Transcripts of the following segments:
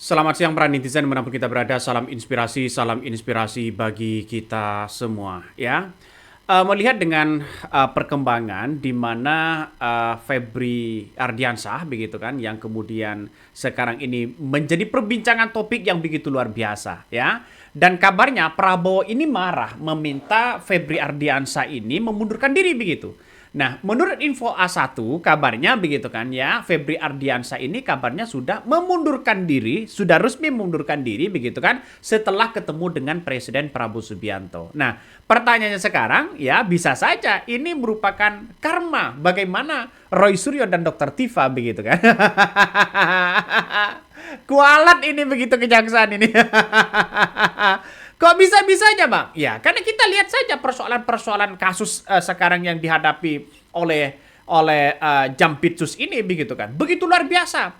Selamat siang para netizen dimanapun kita berada, salam inspirasi bagi kita semua ya. Melihat dengan perkembangan di mana Febri Ardiansah begitu kan yang kemudian sekarang ini menjadi perbincangan topik yang begitu luar biasa ya. Dan kabarnya Prabowo ini marah meminta Febri Ardiansah ini memundurkan diri begitu. Nah, menurut info A1 kabarnya begitu kan ya, Febri Ardiansah ini kabarnya sudah memundurkan diri, sudah resmi memundurkan diri begitu kan setelah ketemu dengan Presiden Prabowo Subianto. Nah, pertanyaannya sekarang ya bisa saja ini merupakan karma bagaimana Roy Suryo dan Dr. Tifa begitu kan. Kualat ini begitu kejaksaan ini. Kok bisa-bisanya bang? Ya karena kita lihat saja persoalan-persoalan kasus sekarang yang dihadapi oleh Jampitsus ini begitu kan. Begitu luar biasa.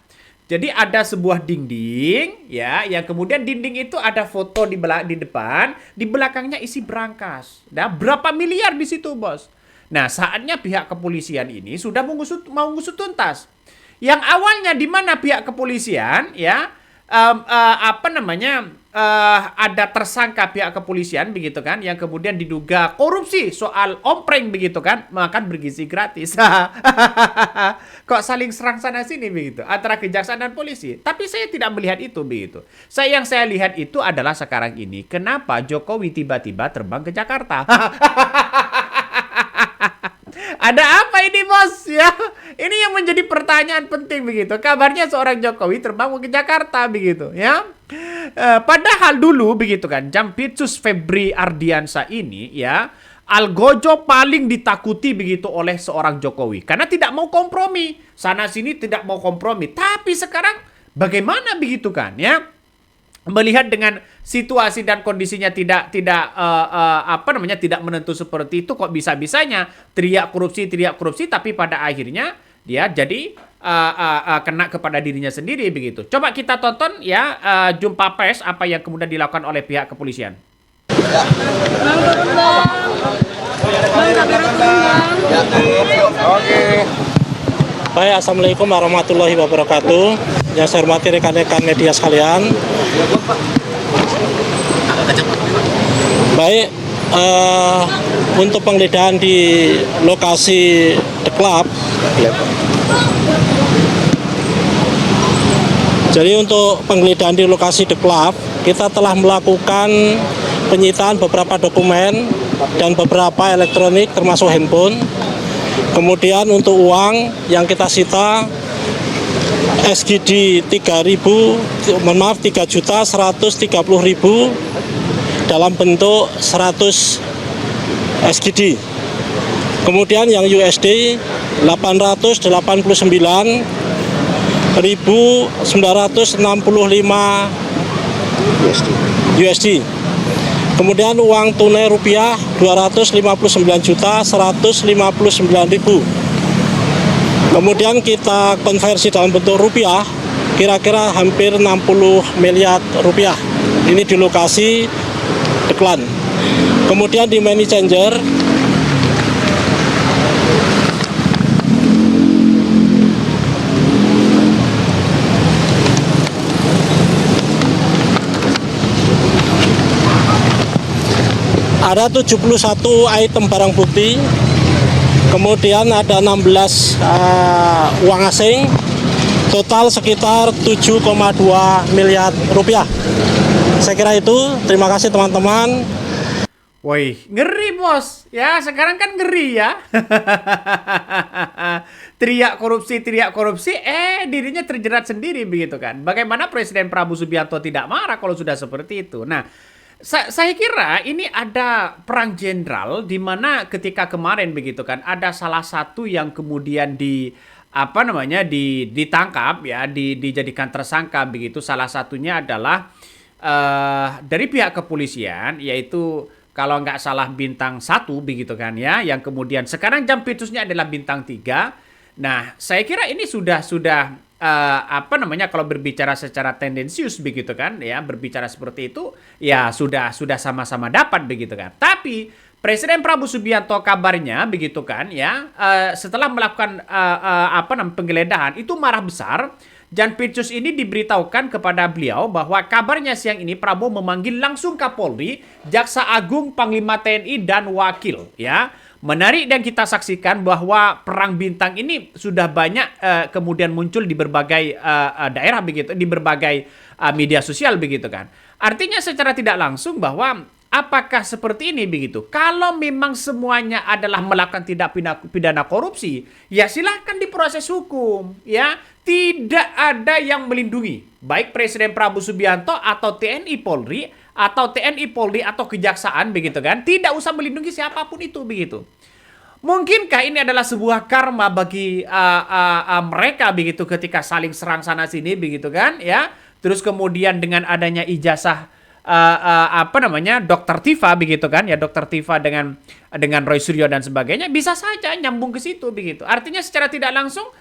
Jadi ada sebuah dinding ya yang kemudian dinding itu ada foto di depan, di belakangnya isi brankas. Nah, berapa miliar di situ, Bos? Nah, saatnya pihak kepolisian ini sudah mau ngusut tuntas. Yang awalnya di mana pihak kepolisian ya apa namanya ada tersangka pihak kepolisian begitu kan yang kemudian diduga korupsi soal ompreng begitu kan makan bergizi gratis. Kok saling serang sana sini begitu antara kejaksaan dan polisi. Tapi saya tidak melihat itu begitu. Yang saya lihat itu adalah sekarang ini kenapa Jokowi tiba-tiba terbang ke Jakarta. Ada apa ini bos ya? Ini yang menjadi pertanyaan penting begitu. Kabarnya seorang Jokowi terbang ke Jakarta begitu ya. Padahal dulu begitu kan, Jampitsus Febri Ardiansah ini ya, algojo paling ditakuti begitu oleh seorang Jokowi karena tidak mau kompromi. Sana sini tidak mau kompromi. Tapi sekarang bagaimana begitu kan ya? Melihat dengan situasi dan kondisinya tidak apa namanya tidak menentu seperti itu kok bisa-bisanya teriak korupsi tapi pada akhirnya dia jadi kena kepada dirinya sendiri begitu. Coba kita tonton ya jumpa pers apa yang kemudian dilakukan oleh pihak kepolisian. Oke. Baik, assalamualaikum warahmatullahi wabarakatuh. Yang saya hormati rekan-rekan media sekalian. Baik, untuk penggeledahan di lokasi The Club. Jadi untuk penggeledahan di lokasi The Club, kita telah melakukan penyitaan beberapa dokumen dan beberapa elektronik termasuk handphone. Kemudian untuk uang yang kita sita SGD 3.130.000 dalam bentuk 100 SGD. Kemudian yang USD 889.965 USD. Kemudian uang tunai rupiah 259.159.000. Kemudian kita konversi dalam bentuk rupiah kira-kira hampir 60 miliar rupiah. Ini di lokasi Deklan. Kemudian di money changer ada 71 item barang bukti, kemudian ada 16 uang asing, total sekitar 7,2 miliar rupiah. Saya kira itu, terima kasih teman-teman. Woi, ngeri bos. Ya, sekarang kan ngeri ya. teriak korupsi, dirinya terjerat sendiri begitu kan. Bagaimana Presiden Prabowo Subianto tidak marah kalau sudah seperti itu. Nah, saya kira ini ada perang jenderal di mana ketika kemarin begitu kan ada salah satu yang kemudian ditangkap ya dijadikan tersangka begitu, salah satunya adalah dari pihak kepolisian yaitu kalau nggak salah bintang 1 begitu kan ya, yang kemudian sekarang Jampitsusnya adalah bintang 3. Nah, saya kira ini sudah kalau berbicara secara tendensius begitu kan ya, berbicara seperti itu ya sudah sama-sama dapat begitu kan. Tapi Presiden Prabowo Subianto kabarnya begitu kan ya, setelah melakukan penggeledahan itu marah besar Jampitsus ini diberitahukan kepada beliau bahwa kabarnya siang ini Prabowo memanggil langsung Kapolri, Jaksa Agung, Panglima TNI, dan Wakil. Ya, menarik dan kita saksikan bahwa perang bintang ini sudah banyak kemudian muncul di berbagai daerah begitu, di berbagai media sosial begitu kan. Artinya secara tidak langsung bahwa apakah seperti ini begitu? Kalau memang semuanya adalah melakukan tindak pidana korupsi, ya silahkan diproses hukum, ya. Tidak ada yang melindungi, baik Presiden Prabowo Subianto atau TNI Polri atau TNI Polri atau kejaksaan begitu kan? Tidak usah melindungi siapapun itu begitu. Mungkinkah ini adalah sebuah karma bagi mereka begitu ketika saling serang sana sini begitu kan? Ya, terus kemudian dengan adanya ijazah Dokter Tifa begitu kan ya, Dokter Tifa dengan Roy Suryo dan sebagainya bisa saja nyambung ke situ begitu. Artinya secara tidak langsung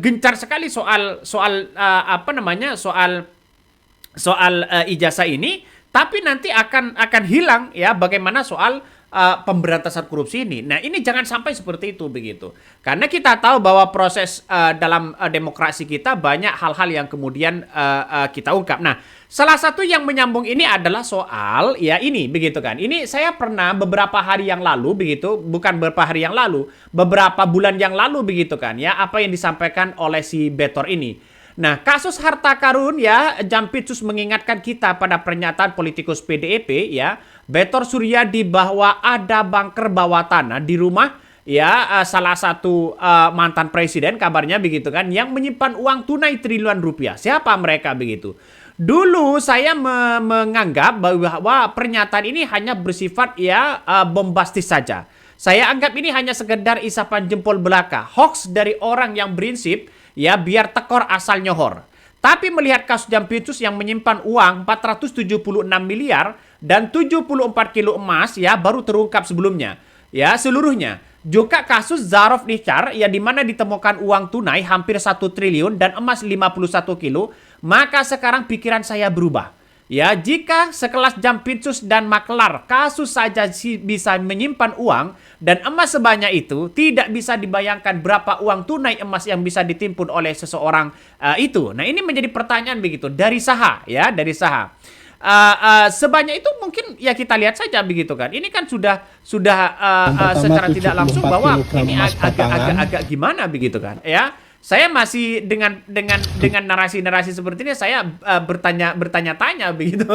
gencar sekali soal ijazah ini, tapi nanti akan hilang ya bagaimana soal pemberantasan korupsi ini. Nah, ini jangan sampai seperti itu begitu. Karena kita tahu bahwa proses dalam demokrasi kita banyak hal-hal yang kemudian kita ungkap. Nah, salah satu yang menyambung ini adalah soal ya ini begitu kan. Ini saya pernah beberapa hari yang lalu begitu, bukan beberapa hari yang lalu, beberapa bulan yang lalu begitu kan ya, apa yang disampaikan oleh si Betor ini. Nah, kasus harta karun ya, Jampitsus mengingatkan kita pada pernyataan politikus PDIP ya, Betor Suryadi bahwa ada bunker bawah tanah di rumah ya salah satu mantan presiden kabarnya begitu kan, yang menyimpan uang tunai triliunan rupiah. Siapa mereka begitu? Dulu saya menganggap bahwa pernyataan ini hanya bersifat ya bombastis saja. Saya anggap ini hanya sekedar isapan jempol belaka, hoax dari orang yang prinsip ya biar tekor asal nyohor. Tapi melihat kasus Jampitsus yang menyimpan uang 476 miliar dan 74 kilo emas ya baru terungkap sebelumnya. Ya, seluruhnya. Juga kasus Zarof Nichar ya di mana ditemukan uang tunai hampir 1 triliun dan emas 51 kilo, maka sekarang pikiran saya berubah. Ya, jika sekelas Jampitsus dan Maklar kasus saja bisa menyimpan uang dan emas sebanyak itu, tidak bisa dibayangkan berapa uang tunai emas yang bisa ditimpun oleh seseorang itu. Nah, ini menjadi pertanyaan begitu dari saha ya, dari saha. Sebanyak itu mungkin ya kita lihat saja begitu kan. Ini kan sudah secara tidak langsung bahwa ini agak gimana begitu kan ya. Saya masih dengan narasi-narasi seperti ini saya bertanya-tanya begitu.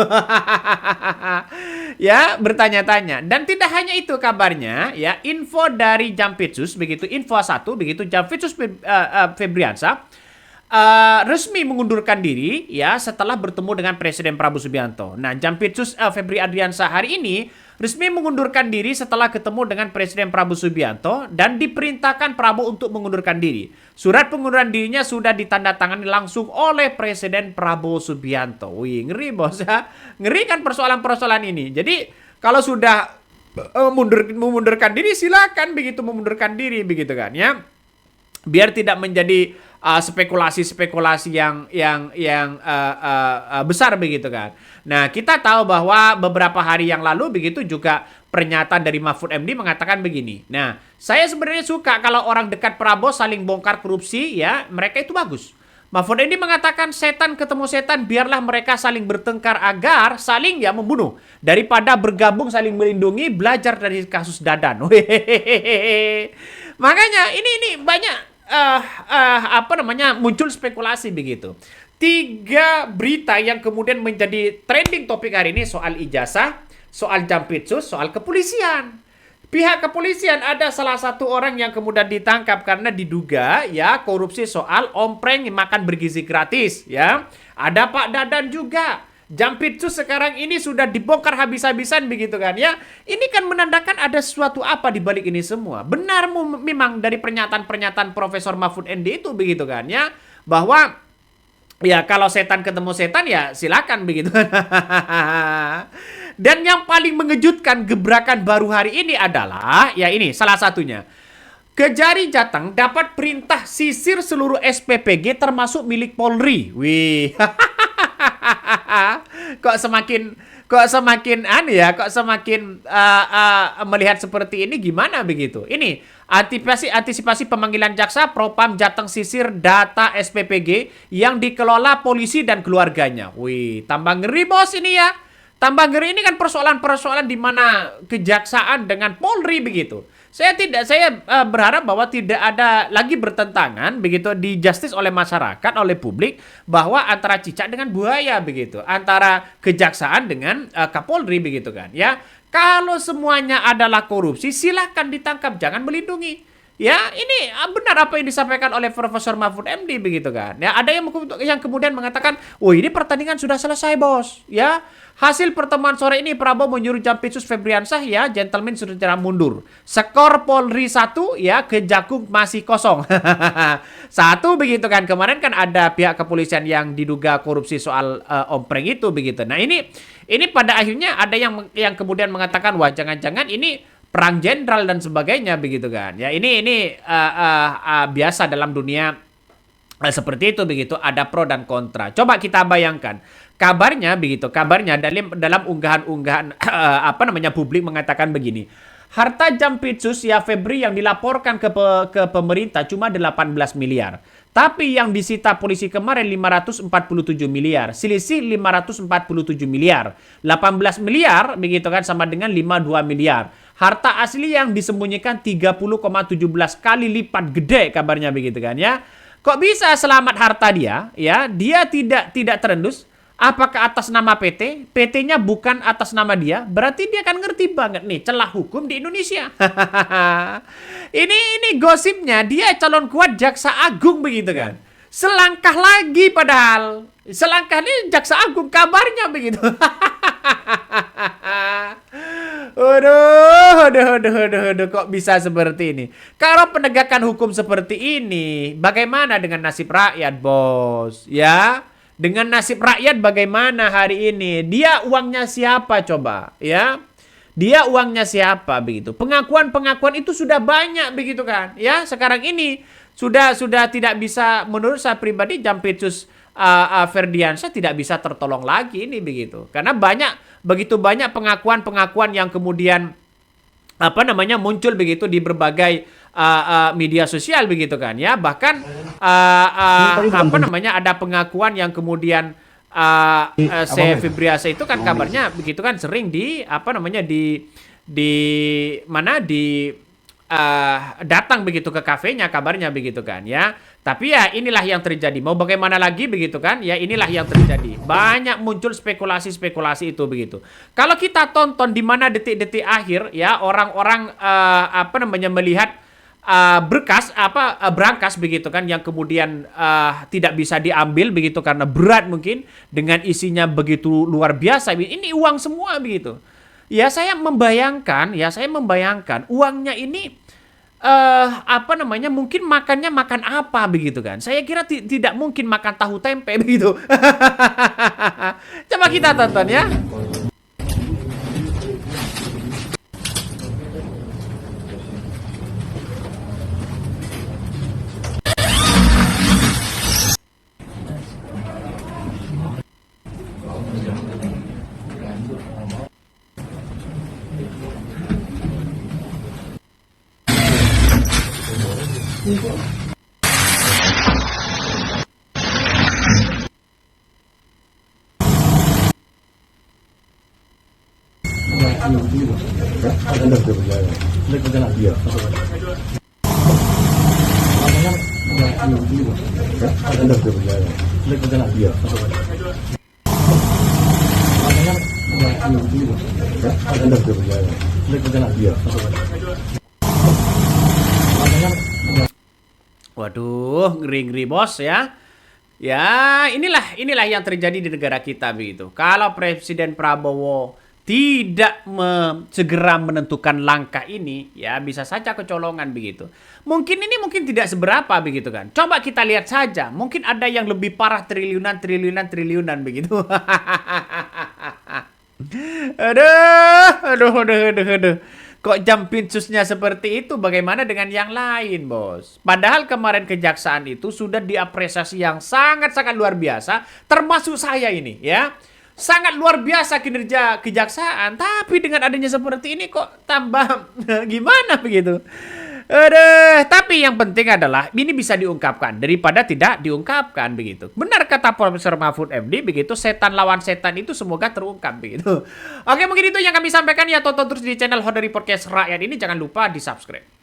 Ya, bertanya-tanya. Dan tidak hanya itu kabarnya ya, info dari Jampitsus begitu, info 1 begitu, Jampitsus Febriansyah resmi mengundurkan diri ya setelah bertemu dengan Presiden Prabowo Subianto. Nah, Jampitsus Febri Adriansyah hari ini resmi mengundurkan diri setelah ketemu dengan Presiden Prabowo Subianto dan diperintahkan Prabowo untuk mengundurkan diri. Surat pengunduran dirinya sudah ditandatangani langsung oleh Presiden Prabowo Subianto. Wih, ngeri bos ya. Ngeri kan persoalan-persoalan ini. Jadi kalau sudah memundurkan diri, silakan begitu memundurkan diri begitu kan ya. Biar tidak menjadi spekulasi-spekulasi yang besar begitu kan. Nah, kita tahu bahwa beberapa hari yang lalu begitu juga pernyataan dari Mahfud MD mengatakan begini. Nah, saya sebenarnya suka kalau orang dekat Prabowo saling bongkar korupsi ya, mereka itu bagus. Mahfud MD mengatakan setan ketemu setan, biarlah mereka saling bertengkar agar saling ya membunuh daripada bergabung saling melindungi, belajar dari kasus Dadan. Makanya ini banyak muncul spekulasi begitu. 3 berita yang kemudian menjadi trending topik hari ini soal ijazah, soal Jampitsus, soal kepolisian. Pihak kepolisian ada salah satu orang yang kemudian ditangkap karena diduga ya korupsi soal ompreng makan bergizi gratis ya. Ada Pak Dadan juga. Jampitsus sekarang ini sudah dibongkar habis-habisan begitu kan ya. Ini kan menandakan ada sesuatu apa di balik ini semua. Benar memang dari pernyataan-pernyataan Profesor Mahfud MD itu begitu kan ya, bahwa ya kalau setan ketemu setan ya silakan begitu. Dan yang paling mengejutkan gebrakan baru hari ini adalah ya ini salah satunya. Kejari Jateng dapat perintah sisir seluruh SPPG termasuk milik Polri. Wih. kok semakin kok semakin melihat seperti ini gimana begitu? Ini antisipasi pemanggilan jaksa, Propam Jateng sisir data SPPG yang dikelola polisi dan keluarganya. Wih, tambah ngeri bos ini ya. Tambah ngeri ini kan persoalan-persoalan di mana kejaksaan dengan Polri begitu. Saya berharap bahwa tidak ada lagi bertentangan begitu di justice oleh masyarakat, oleh publik bahwa antara cicak dengan buaya begitu, antara kejaksaan dengan Kapolri begitu kan ya. Kalau semuanya adalah korupsi, silahkan ditangkap, jangan melindungi. Ya, ini benar apa yang disampaikan oleh Profesor Mahfud MD begitu kan. Ya, ada yang kemudian mengatakan, "Oh, ini pertandingan sudah selesai, Bos." Ya, hasil pertemuan sore ini Prabowo menyuruh Jampitsus Febriansyah ya, gentleman sudah mundur. Skor Polri 1 ya, Kejagung masih kosong. 1 begitu kan. Kemarin kan ada pihak kepolisian yang diduga korupsi soal ompreng itu begitu. Nah, ini pada akhirnya ada yang kemudian mengatakan, "Wah, jangan-jangan ini perang jenderal dan sebagainya begitu kan." Ya, ini biasa dalam dunia seperti itu begitu, ada pro dan kontra. Coba kita bayangkan. Kabarnya dalam unggahan-unggahan publik mengatakan begini. Harta Jampitsus ya Febri yang dilaporkan ke pemerintah cuma 18 miliar. Tapi yang disita polisi kemarin 547 miliar. Selisih 547 miliar. 18 miliar begitu kan sama dengan 52 miliar. Harta asli yang disembunyikan 30,17 kali lipat gede kabarnya begitu kan ya. Kok bisa selamat harta dia? Ya, dia tidak terendus. Apakah atas nama PT? PT-nya bukan atas nama dia. Berarti dia kan ngerti banget nih celah hukum di Indonesia. Ini gosipnya dia calon kuat Jaksa Agung begitu kan. Selangkah lagi padahal. Selangkah ini Jaksa Agung kabarnya begitu. Aduh, kok bisa seperti ini? Kalau penegakan hukum seperti ini, bagaimana dengan nasib rakyat, Bos? Ya, dengan nasib rakyat bagaimana hari ini? Dia uangnya siapa coba? Ya, dia uangnya siapa begitu? Pengakuan itu sudah banyak begitu kan? Ya, sekarang ini sudah tidak bisa, menurut saya pribadi Jampitsus Ferdiansyah tidak bisa tertolong lagi ini begitu. Karena begitu banyak pengakuan yang kemudian muncul begitu di berbagai media sosial begitu kan ya. Bahkan ada pengakuan yang kemudian Febriansyah itu kan kabarnya begitu kan sering datang begitu ke kafenya kabarnya begitu kan ya. Tapi ya inilah yang terjadi. Mau bagaimana lagi begitu kan? Ya inilah yang terjadi. Banyak muncul spekulasi itu begitu. Kalau kita tonton di mana detik-detik akhir ya orang-orang melihat berangkas begitu kan yang kemudian tidak bisa diambil begitu karena berat mungkin dengan isinya begitu luar biasa. Ini uang semua begitu. Ya saya membayangkan uangnya ini mungkin makan apa begitu kan. Saya kira tidak mungkin makan tahu tempe begitu. Coba kita tonton ya. Waduh, ngeri-ngeri bos ya. Ya, inilah yang terjadi di negara kita begitu. Kalau Presiden Prabowo tidak segera menentukan langkah ini, ya bisa saja kecolongan begitu. Mungkin tidak seberapa begitu kan. Coba kita lihat saja, mungkin ada yang lebih parah triliunan begitu. Aduh. Kok Jampitsusnya seperti itu, bagaimana dengan yang lain, Bos? Padahal kemarin kejaksaan itu sudah diapresiasi yang sangat-sangat luar biasa, termasuk saya ini, ya. sangat luar biasa kinerja kejaksaan, tapi dengan adanya seperti ini kok tambah gimana begitu? Aduh, tapi yang penting adalah ini bisa diungkapkan daripada tidak diungkapkan begitu. Benar kata Profesor Mahfud MD begitu, setan lawan setan itu semoga terungkap begitu. Oke, mungkin itu yang kami sampaikan ya. Tonton terus di channel Honda Podcast Rakyat ini, jangan lupa di-subscribe.